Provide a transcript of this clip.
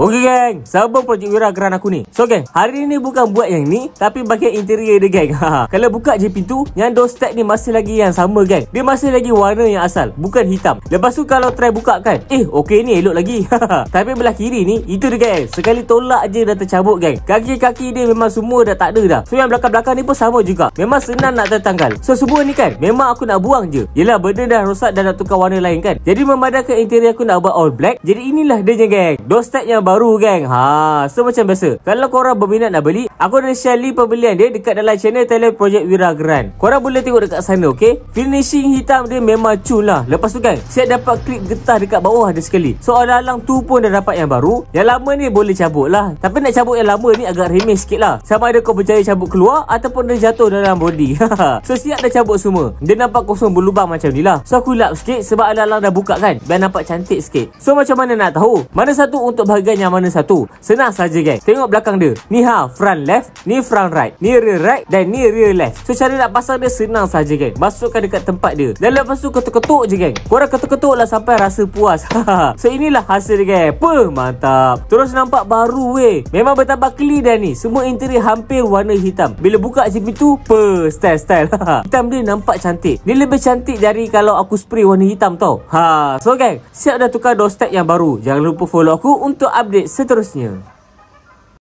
Okey geng, sabar projek Wira geran aku ni. So geng, hari ni bukan buat yang ni, tapi bahagian interior dia geng. Kalau buka je pintu, yang doorstep ni masih lagi yang sama geng. Dia masih lagi warna yang asal, bukan hitam. Lepas tu kalau try buka kan, okey ni elok lagi. Tapi belah kiri ni, itu dia geng. Sekali tolak je dah tercabut geng. Kaki-kaki dia memang semua dah tak ada dah. So yang belakang-belakang ni pun sama juga. Memang senang nak tertanggal. So semua ni kan, memang aku nak buang je. Yelah benda dah rosak dan nak tukar warna lain kan. Jadi memadamkan interior aku nak buat all black. Jadi inilah dia je geng. Doorstep yang baru geng. So macam biasa, kalau korang berminat nak beli, aku dah share link pembelian dia dekat dalam channel Thailand Project Wira Geran. Korang boleh tengok dekat sana, okey? Finishing hitam dia memang cun lah. Lepas tu kan, saya dapat klip getah dekat bawah ada sekali. So alang-alang tu pun dah dapat yang baru. Yang lama ni boleh cabut lah. Tapi nak cabut yang lama ni agak remeh sikit lah. Sama ada kau berjaya cabut keluar ataupun dia jatuh dalam body. So siap dah cabut semua. Dia nampak kosong berlubang macam ni lah. So aku lap sikit sebab alang-alang dah buka kan, biar nampak cantik sikit. So macam mana nak tahu mana satu untuk bahagian yang mana satu? Senang saja geng. Tengok belakang dia. Ni front left, ni front right, ni rear right dan ni rear left. So cara nak pasang dia senang saja geng. Masukkan dekat tempat dia. Dan lepas tu ketuk-ketuk je geng. Korang ketuk-ketuk lah sampai rasa puas. So inilah hasil dia geng. Mantap. Terus nampak baru weh. Memang betapa clean dah ni. Semua interior hampir warna hitam. Bila buka je pintu, style. Hitam dia nampak cantik. Dia lebih cantik dari kalau aku spray warna hitam tau. So geng, siap dah tukar doorstep yang baru. Jangan lupa follow aku untuk update seterusnya.